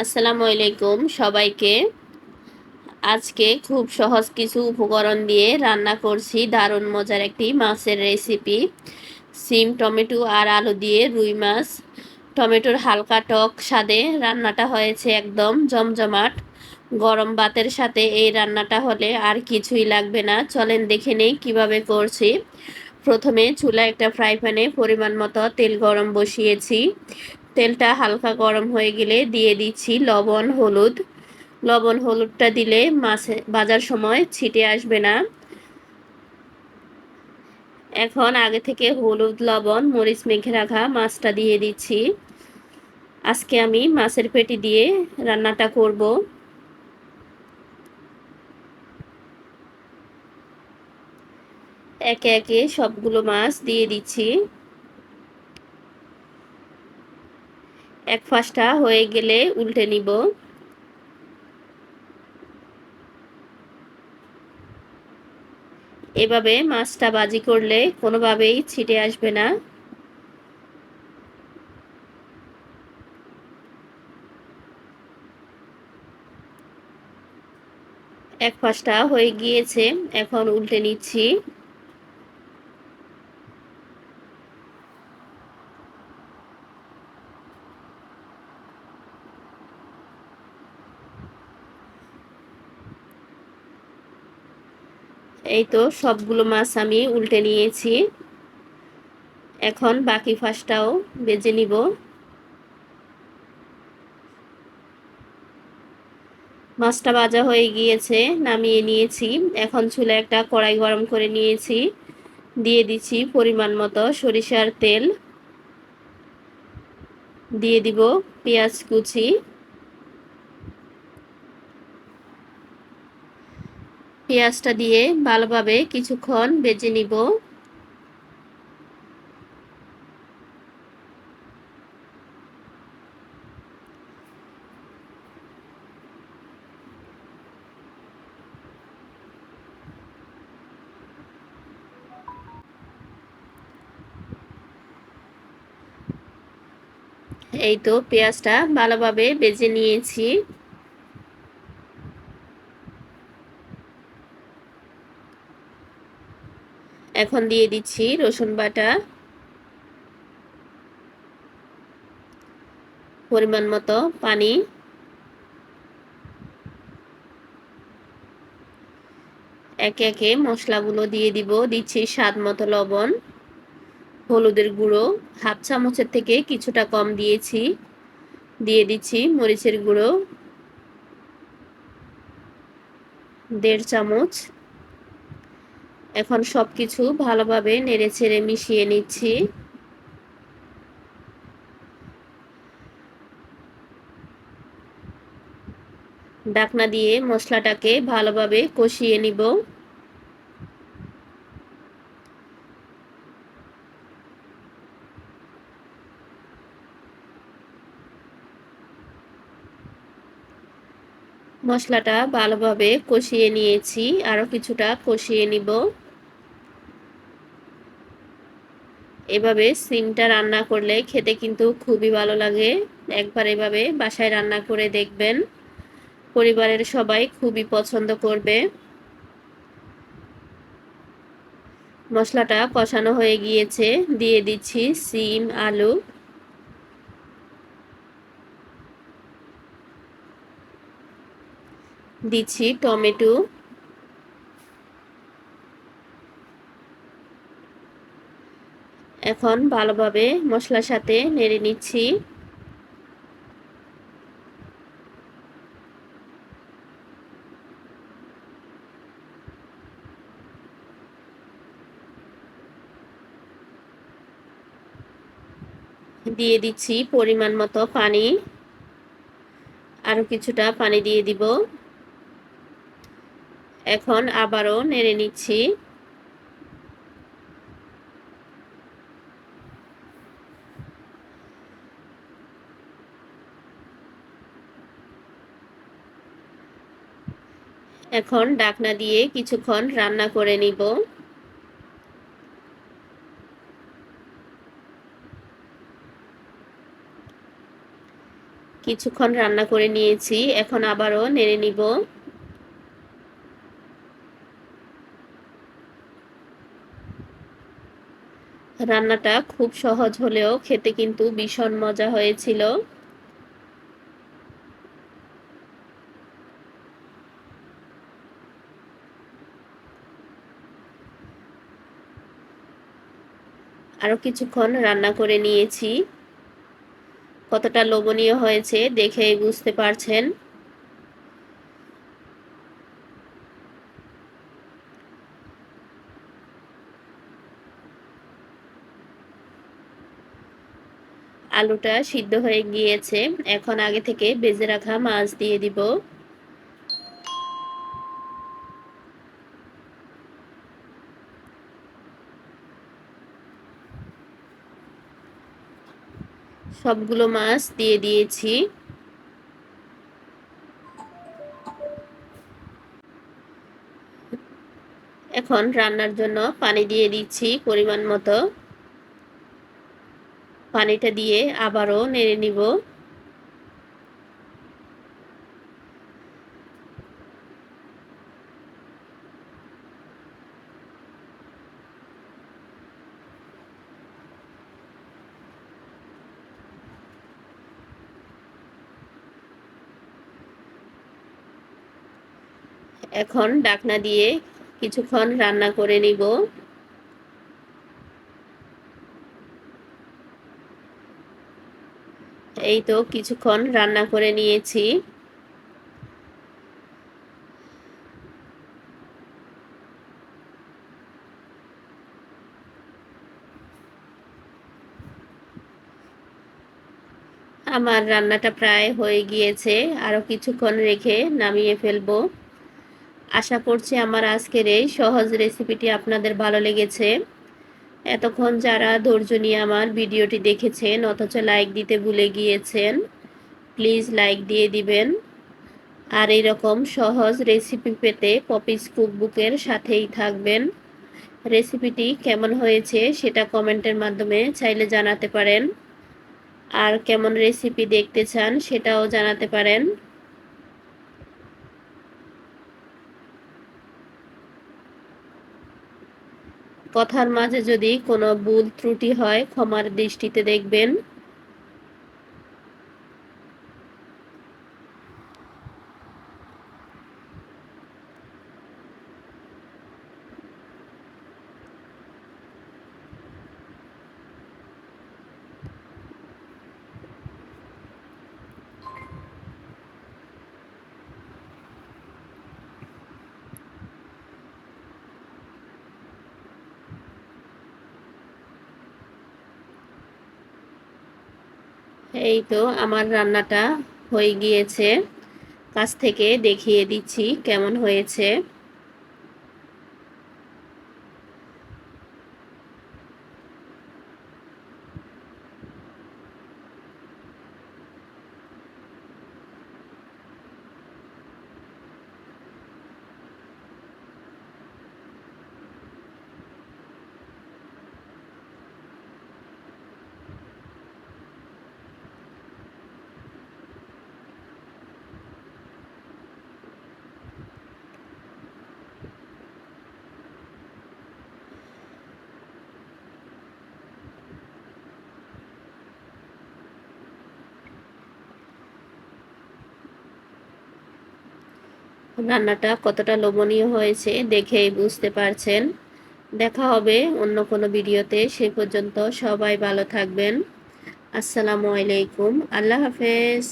আসসালামু আলাইকুম সবাইকে। আজকে খুব সহজ কিছু উপকরণ দিয়ে রান্না করছি দারুণ মজার একটি মাছের রেসিপি। সিম, টমেটো আর আলু দিয়ে রুই মাছ। টমেটোর হালকা টক স্বাদে রান্নাটা হয়েছে একদম জমজমাট। গরম ভাতের সাথে এই রান্নাটা হলে আর কিছুই লাগবে না। চলেন দেখে নেই কিভাবে করছি। প্রথমে চুলায় একটা ফ্রাই প্যানে পরিমাণ মতো তেল গরম বসিয়েছি। তেলটা হালকা গরম হয়ে গেলে দিয়ে দিচ্ছি লবণ, হলুদ। লবণ হলুদটা দিলে মাছে ভাজার সময় ছিটে আসবে না। এখন আগে থেকে হলুদ, লবণ, মরিচ মেখে রাখা মাছটা দিয়ে দিচ্ছি। আজকে আমি মাছের পেটি দিয়ে রান্নাটা করব। একে একে সবগুলো মাছ দিয়ে দিচ্ছি। এক পাশটা হয়ে গেলে উল্টে নিব। এভাবে মাছটা ভাজি করলে কোনোভাবেই ছিটে আসবে না। এক পাশটা হয়ে গিয়েছে, এখন উল্টে নিচ্ছি। এই তো সবগুলো মাছ আমি উল্টে নিয়েছি। এখন বাকি পাশটাও ভেজে নিব। মাছটা ভাজা হয়ে গিয়েছে, নামিয়ে নিয়েছি। এখন চুলায় একটা কড়াই গরম করে নিয়েছি। দিয়ে দিচ্ছি পরিমাণ মতো সরিষার তেল। দিয়ে দিব পেঁয়াজ কুচি। পেঁয়াজটা দিয়ে ভালোভাবে কিছুক্ষণ ভেজে নিব। এই তো পেঁয়াজটা ভালোভাবে ভেজে নিয়েছি। এখন দিয়ে দিচ্ছি রসুন বাটা, পরিমাণ মতো পানি। একে একে মশলাগুলো দিয়ে দিব। দিচ্ছি স্বাদ মতো লবণ, হলুদের গুঁড়ো হাফ চামচের থেকে কিছুটা কম দিয়েছি। দিয়ে দিচ্ছি মরিচের গুঁড়ো 1.5 চামচ। এখন সবকিছু ভালোভাবে নেড়েচেড়ে মিশিয়ে নিচ্ছি। ঢাকনা দিয়ে মশলাটাকে ভালোভাবে কষিয়ে নিব। মশলাটা ভালোভাবে কষিয়ে নিয়েছি, আরো কিছুটা কষিয়ে নিব। এভাবে সিমটা রান্না করলে খেতে কিন্তু খুবই ভালো লাগে। একবার এভাবে বাসায় রান্না করে দেখবেন, পরিবারের সবাই খুবই পছন্দ করবে। মশলাটা কষানো হয়ে গিয়েছে, দিয়ে দিচ্ছি সিম, আলু। দিচ্ছি টমেটো। এখন ভালোভাবে মশলার সাথে নেড়ে নিচ্ছি। দিয়ে দিচ্ছি পরিমাণ মতো পানি, আরো কিছুটা পানি দিয়ে দিব। এখন আবারও নেড়ে নিচ্ছি। এখন ঢাকনা দিয়ে কিছুক্ষণ রান্না করে নিব। কিছুক্ষণ রান্না করে নিয়েছি, এখন আবারও নেড়ে নিব। রান্নাটা খুব সহজ হলেও খেতে কিন্তু ভীষণ মজা হয়েছিল। আরো কিছুক্ষণ রান্না করে নিয়েছি। কতটা লোভনীয় হয়েছে দেখেই বুঝতে পারছেন। আলুটা সিদ্ধ হয়ে গিয়েছে, এখন আগে থেকে ভেজে রাখা মাছ দিয়ে দিব। সবগুলো মাছ দিয়ে দিয়েছি। এখন রান্নার জন্য পানি দিয়ে দিচ্ছি পরিমাণ মতো। পানিটা দিয়ে আবারও নেড়ে নিব। এখন ঢাকনা দিয়ে কিছুক্ষণ রান্না করে নিব। এই তো কিছুক্ষণ রান্না করে নিয়েছি। আমার রান্নাটা প্রায় হয়ে গিয়েছে, আরো কিছুক্ষণ রেখে নামিয়ে ফেলবো। আশা করছি আমার আজকের এই সহজ রেসিপিটি আপনাদের ভালো লেগেছে। এতক্ষণ যারা ধৈর্য নিয়ে আমার ভিডিওটি দেখেছেন অথচ লাইক দিতে ভুলে গিয়েছেন, প্লিজ লাইক দিয়ে দিবেন। আর এইরকম সহজ রেসিপি পেতে পপিস কুকবুকের সাথেই থাকবেন। রেসিপিটি কেমন হয়েছে সেটা কমেন্টের মাধ্যমে চাইলে জানাতে পারেন। আর কেমন রেসিপি দেখতে চান সেটাও জানাতে পারেন। কথার মাঝে যদি কোনো ভুল ত্রুটি হয় ক্ষমার দৃষ্টিতে দেখবেন। এই তো আমার রান্নাটা হয়ে গিয়েছে, কাছ থেকে দেখিয়ে দিচ্ছি কেমন হয়েছে। রান্নাটা কতটা লোভনীয় হয়েছে দেখেই বুঝতে পারছেন। দেখা হবে অন্য কোনো ভিডিওতে, সে পর্যন্ত সবাই ভালো থাকবেন। আসসালামু আলাইকুম, আল্লাহ হাফেজ।